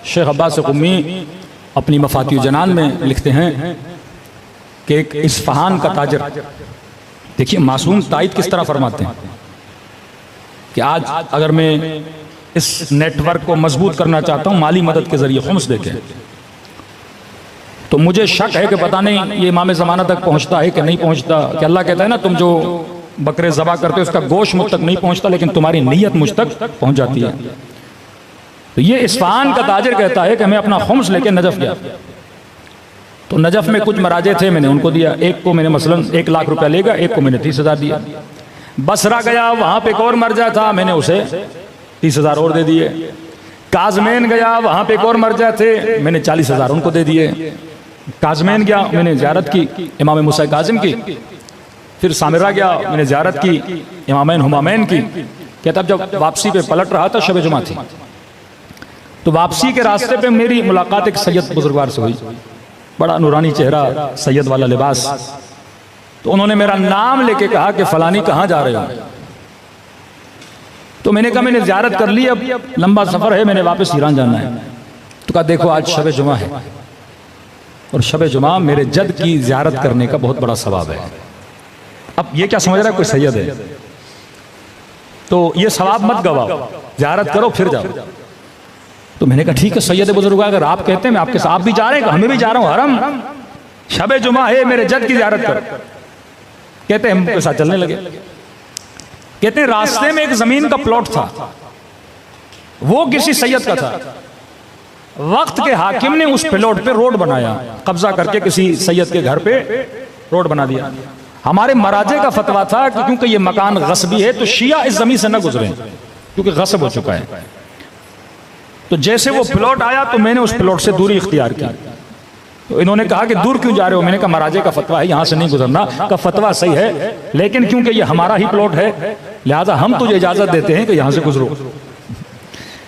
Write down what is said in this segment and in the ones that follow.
शेख अब्बास क़ुम्मी अपनी मफाती जनान में लिखते हैं कि एक इस्फहान का ताजर, देखिए मासूम तायद किस तरह फरमाते हैं कि आज अगर मैं इस नेटवर्क को मजबूत करना चाहता हूँ माली मदद के जरिए खुम्स देके, तो मुझे शक है कि पता नहीं ये इमाम ज़माना तक पहुँचता है कि नहीं पहुँचता। कि अल्लाह कहता है ना, तुम जो बकरे ज़बा करते हो उसका गोश्त मुझ तक नहीं पहुँचता, लेकिन तुम्हारी नीयत मुझ तक पहुँच जाती है। तो ये इस्फहान का ताजिर कहता है कि मैं अपना खुम्स लेके नजफ़ गया, तो नजफ़ में कुछ मराजे थे, मैंने उनको दिया। एक को मैंने मसलन 1 लाख रुपया लेगा, एक को मैंने 30,000 दिया। बसरा गया, वहाँ पे एक और मरजा था, मैंने उसे 30,000 और दे दिए। काज़मैन गया, वहाँ पे एक और मरजा थे, मैंने 40,000 उनको दे दिए। काज़मैन गया, मैंने ज़ियारत की इमाम मूसा काज़िम की। फिर सामिरा गया, मैंने ज़ियारत की इमामैन हुमामैन की। कहता अब जब वापसी पे पलट रहा था, शब जुमा थी, तो वापसी के रास्ते पे मेरी मुलाकात एक सैयद बुजुर्गवार से हुई। बड़ा नूरानी चेहरा, सैयद वाला लिबास। तो उन्होंने मेरा नाम लेके कहा कि फलानी कहाँ जा रहे हो? तो मैंने कहा मैंने ज़ियारत कर ली, अब लंबा सफ़र है, मैंने वापस ईरान जाना है। तो कहा देखो आज शब जुमा है, और शब जुमा मेरे जद की ज़ियारत करने का बहुत बड़ा सवाब है। अब ये क्या समझ रहा है, कोई सैयद है तो ये सवाब मत गवाओ, ज़ियारत करो फिर जाओ। तो मैंने कहा ठीक है सैयद बुजुर्ग, अगर आप कहते हैं मैं आपके साथ, आप भी जा रहे हैं, हमें भी जा रहा हूँ, हरम शब जुमा है, मेरे जद की ज़ियारत कर। कहते हैं हम उनके साथ चलने लगे। कहते हैं रास्ते में एक जमीन का प्लॉट था, वो किसी सैयद का था। वक्त के हाकिम ने उस प्लॉट पे रोड बनाया, कब्जा करके किसी सैयद के घर पे रोड बना दिया। हमारे मराजे का फतवा था कि क्योंकि ये मकान गस्बी है तो शिया इस जमीन से न गुजरे, क्योंकि गस्ब हो चुका है। तो जैसे वो प्लॉट आया तो मैंने उस प्लॉट से दूरी इख्तियार की। तो इन्होंने कहा कि दूर क्यों जा रहे हो? मैंने कहा मराजे का फतवा है, यहाँ से नहीं गुजरना। का फतवा सही है, लेकिन क्योंकि ये हमारा ही प्लॉट है, लिहाजा हम तुझे इजाजत देते हैं कि यहाँ से गुजरो।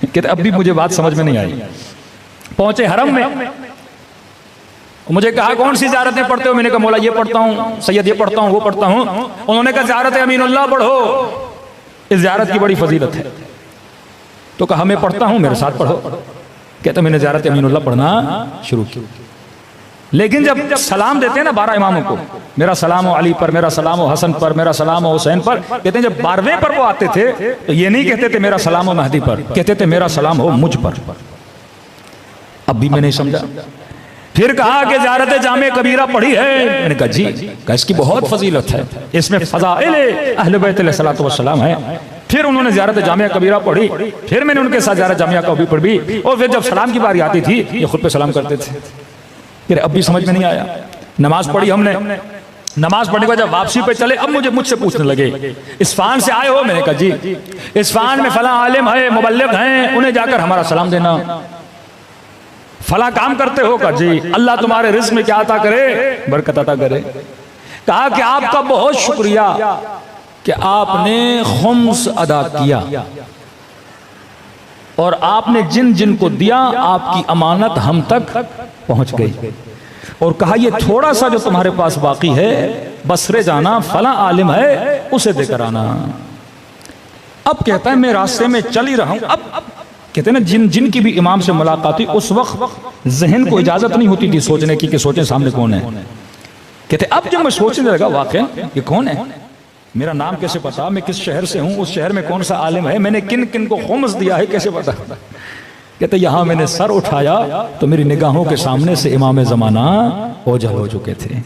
कहते अब भी मुझे बात समझ में नहीं आई। पहुंचे हरम में, मुझे कहा कौन सी ज़ियारतें पढ़ते हो? मैंने कहा मौला ये पढ़ता हूँ, सैयद ये पढ़ता हूँ, वो पढ़ता हूँ। उन्होंने कहा ज़ियारत अमीनुल्लाह पढ़ो, इस ज़ियारत की बड़ी फजीलत है। तो कहा मैं पढ़ता हूँ, मेरे साथ पढ़ो। कहते मैंने ज़ियारत अमीनुल्लाह पढ़ना शुरू की। लेकिन जब सलाम देते हैं ना 12 इमामों को, मेरा सलाम हो अली पर, मेरा सलाम हो हसन पर, मेरा सलाम हो हुसैन पर, कहते हैं जब 12वें पर वो आते थे तो ये नहीं कहते थे मेरा सलाम हो महदी पर, कहते थे मेरा सलाम हो मुझ पर। अब भी मैं नहीं समझा। फिर कहा कि ज़ियारत जामे कबीरा पढ़ी है? मैंने कहा जी, कहा इसकी बहुत फजीलत है, इसमें फ़ज़ाइल अहले बैत अलैहिस्सलातु वस्सलाम है। फिर उन्होंने ज़ियारत जामिया कबीरा पढ़ी, फिर मैंने उनके साथ ज़ियारत जामिया कबीरा पढ़ी, और फिर जब सलाम की बारी आती थी ये खुद पे सलाम करते थे। फिर अब भी समझ में नहीं आया। नमाज पढ़ी हमने, नमाज पढ़ने के बाद जब वापसी पे चले, अब मुझसे पूछने लगे इस्फहान से आए हो? मैंने कहा जी, इस्फहान में फला आलिम है, मुबल्लिग हैं, उन्हें जाकर हमारा सलाम देना। फला काम करते हो? का जी, अल्लाह तुम्हारे रिज़्क़ में क्या अता करे, बरकत अता करे। कहा कि आपका बहुत शुक्रिया कि आपने खुम्स अदा किया, और आपने जिन जिन को दिया आपकी अमानत हम तक पहुंच गई। और कहा ये थोड़ा सा जो तुम्हारे पास बाकी है, बसरे जाना, फला आलिम है, उसे देकर आना। अब कहता है मैं रास्ते में चल ही रहा हूं। अब कहते हैं ना जिन जिन की भी इमाम से मुलाकात हुई, उस वक्त जहन को इजाजत नहीं होती थी सोचने की कि सोचें सामने कौन है। कहते अब जब मैं सोचने लगा वाकई ये कौन है, मेरा नाम कैसे पता, मैं किस शहर से हूँ, उस शहर में कौन सा आलिम है, मैंने किन किन को खुम्स दिया है, कैसे पता। कहते यहाँ मैंने सर उठाया तो मेरी निगाहों के सामने से इमाम ज़माना ओझल हो चुके थे।